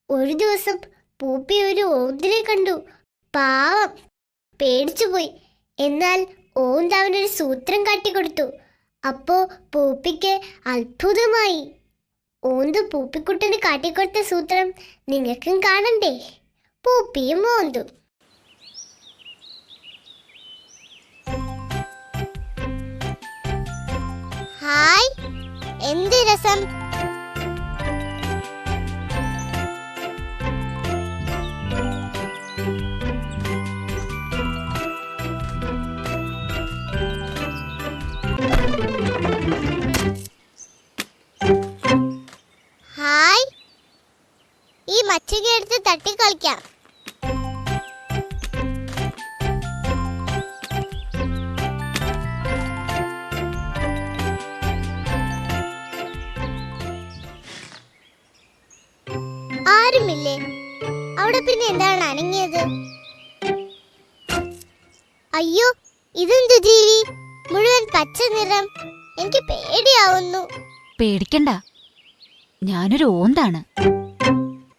ഒരു ദിവസം പൂപ്പി ഒരു ഓന്തിനെ കണ്ടു. പാവം, പേടിച്ചുപോയി. എന്നാൽ ഓന്ത് അവനൊരു സൂത്രം കാട്ടിക്കൊടുത്തു. അപ്പോ പൂപ്പിക്ക് അത്ഭുതമായി. ഓന്ത് പൂപ്പിക്കുട്ടന് കാട്ടിക്കൊടുത്ത സൂത്രം നിങ്ങൾക്കും കാണണ്ടേ? പൂപ്പിയും ഓന്തും. ഹായ്, എന്ത് രസം! ഹായ്, ഈ മച്ചിക എടുത്ത് തട്ടിക്കളിക്കാം. ആരുമില്ലേ അവിടെ? പിന്നെ എന്താണ് അനങ്ങിയത്? അയ്യോ, ഇതെന്തു ജീവി? മുഴുവൻ പച്ച നിറം. എനിക്ക് പേടിയാവുന്നു. പേടിക്കണ്ട, ഞാനൊരു ഓന്താണ്.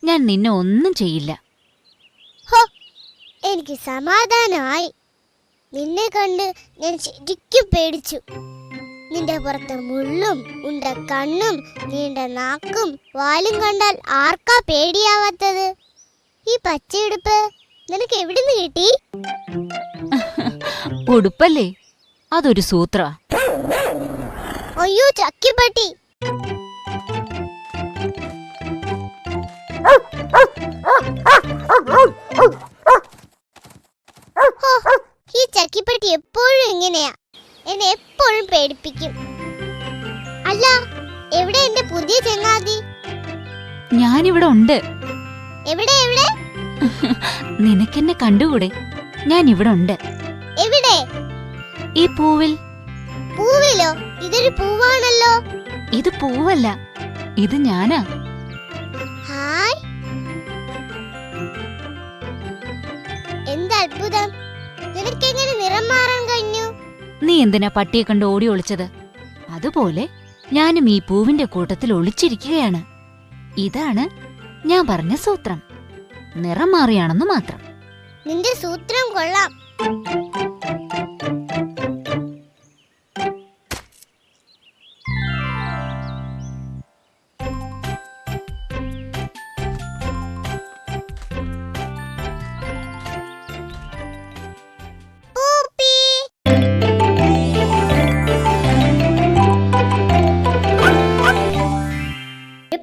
ഞാൻ നിന്നെ ഒന്നും ചെയ്യില്ല. ഹോ, എനിക്ക് സമാധാനമായി. നിന്നെ കണ്ട് ഞാൻ ശരിക്കും പേടിച്ചു. നിന്റെ പുറത്ത് മുള്ളും ഉണ്ട കണ്ണും നീണ്ട നാക്കും വാലും കണ്ടാൽ ആർക്കാ പേടിയാവാത്തത്? ഈ പച്ചയുടുപ്പ് നിനക്ക് എവിടുന്ന് കിട്ടി? ഉടുപ്പല്ലേ, അതൊരു സൂത്ര. അയ്യോ ചക്കിപ്പട്ടി! ഈ ചക്കിപ്പട്ടി എപ്പോഴും ഇങ്ങനെയാ, എന്നെ എപ്പോഴും പേടിപ്പിക്കും. അല്ല, എവിടെ എന്റെ പുതിയ ചങ്ങാതി? ഞാനിവിടെ ഉണ്ട്. എവിടെ എവിടെ? നിനക്കെന്നെ കണ്ടുകൂടെ? ഞാൻ ഇവിടെ ഉണ്ട്. എവിടെ? ഈ പൂവിൽ. പൂവിലോ? ഇതൊരു പൂവാണല്ലോ. ഇത് പൂവല്ല, ഇത് ഞാനാ. ഹായ്, എന്ത് അത്ഭുതം! നിനക്കെങ്ങനെ നിറം മാറാൻ കഴിഞ്ഞു? നീ എന്തിനാ പട്ടിയെ കണ്ട് ഓടി ഒളിച്ചത്? അതുപോലെ ഞാനും ഈ പൂവിന്റെ കൂട്ടത്തിൽ ഒളിച്ചിരിക്കുകയാണ്. ഇതാണ് ഞാൻ പറഞ്ഞ സൂത്രം. നിറം മാറിയാണെന്ന് മാത്രം. നിന്റെ സൂത്രം കൊള്ളാം.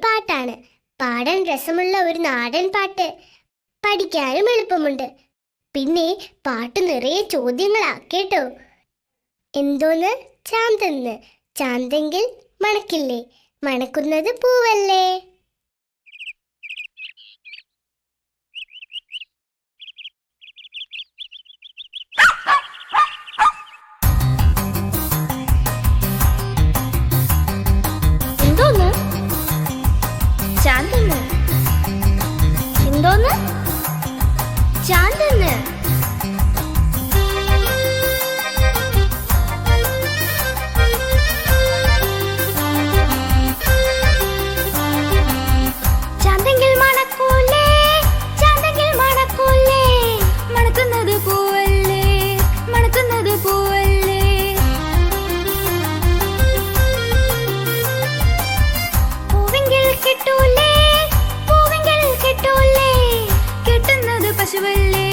പാട്ടാണ്, പാടാൻ രസമുള്ള ഒരു നാടൻ പാട്ട്. പഠിക്കാനും എളുപ്പമുണ്ട്. പിന്നെ പാട്ട് നിറയെ ചോദ്യങ്ങളാ കേട്ടോ. എന്തോന്ന്? ചാന്തെന്ന്. ചാന്തെങ്കിൽ മണക്കില്ലേ? മണക്കുന്നത് പൂവല്ലേ? എന്തോന്ന്? ചാന്തെന്ന്. എന്തോന്ന്? ചാന്തെന്ന്. ചാന്തെങ്കിൽ മണക്കൂലേ, ചാന്തെങ്കിൽ മണക്കൂലേ, മണക്കുന്നത് പൂവല്ലേ, മണക്കുന്നത് പൂവല്ലേ. പൂവെങ്കിൽ കിട്ടൂലേ, പൂവെങ്കിൽ കിട്ടൂലേ, കിട്ടുന്നത് പശുവല്ലേ,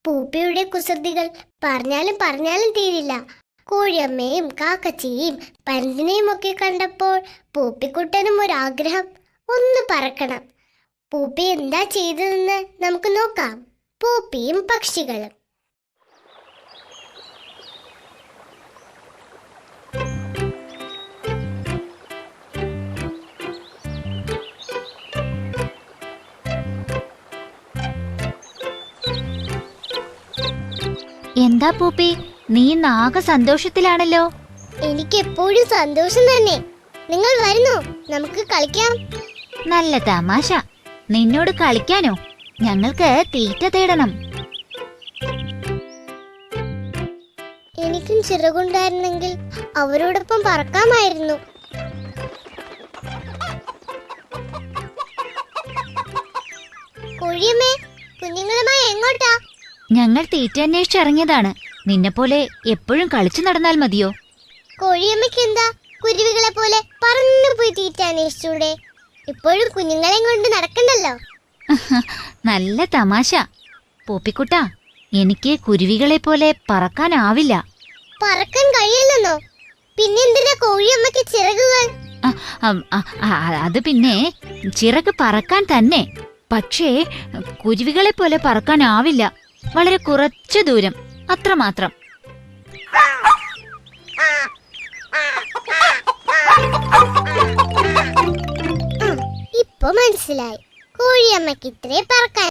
പൂപ്പിയുടെ കുസൃതികൾ പറഞ്ഞാലും പറഞ്ഞാലും തീരില്ല. കോഴിയമ്മയും കാക്കച്ചിയും പരുന്തിനെയും ഒക്കെ കണ്ടപ്പോൾ പൂപ്പിക്കുട്ടനും ഒരാഗ്രഹം, ഒന്ന് പറക്കണം. പൂപ്പി എന്താ ചെയ്തതെന്ന് നമുക്ക് നോക്കാം. പൂപ്പിയും പക്ഷികളും. എന്താ പൂപ്പി, നീ നാഗ സന്തോഷത്തിലാണല്ലോ. എനിക്ക് എപ്പോഴും സന്തോഷം തന്നെ. നിങ്ങൾ വരുന്നു, നമുക്ക് കളിക്കാം. നല്ല തമാശ. നിന്നോട് കളിക്കാനോ? ഞങ്ങൾക്ക് തീറ്റ തേടണം. എനിക്കും ചിറകുണ്ടായിരുന്നെങ്കിൽ അവരോടൊപ്പം പറക്കാമായിരുന്നു. കോഴിയമ്മേ, കുഞ്ഞുങ്ങളുമായി എങ്ങോട്ടാ? ഞങ്ങൾ തീറ്റ അന്വേഷിച്ചിറങ്ങിയതാണ്. നിന്നെപ്പോലെ എപ്പോഴും കളിച്ചു നടന്നാൽ മതിയോ? കോഴിയമ്മയ്ക്ക് എന്താ കുരുവികളെ പോലെ പറന്നു പോയി തീറ്റ അന്വേഷിച്ചൂടെ? ഇപ്പോഴും കുഞ്ഞുങ്ങളെയും കൊണ്ട് നടക്കണ്ടല്ലോ. നല്ല തമാശ. പൂപ്പിക്കുട്ടാ, എനിക്ക് കുരുവികളെ പോലെ പറക്കാനാവില്ല. പറക്കാൻ കഴിയില്ലെന്നോ? പിന്നെന്തിനാ കോഴിയമ്മയ്ക്ക് ചിറകുകൾ? അത് പിന്നെ ചിറക് പറക്കാൻ തന്നെ. പക്ഷേ കുരുവികളെ പോലെ പറക്കാനാവില്ല. വളരെ കുറച്ചു ദൂരം, അത്രമാത്രം. ഇപ്പൊ മനസ്സിലായി, കോഴിയമ്മയ്ക്ക് ഇത്രേ പറക്കാൻ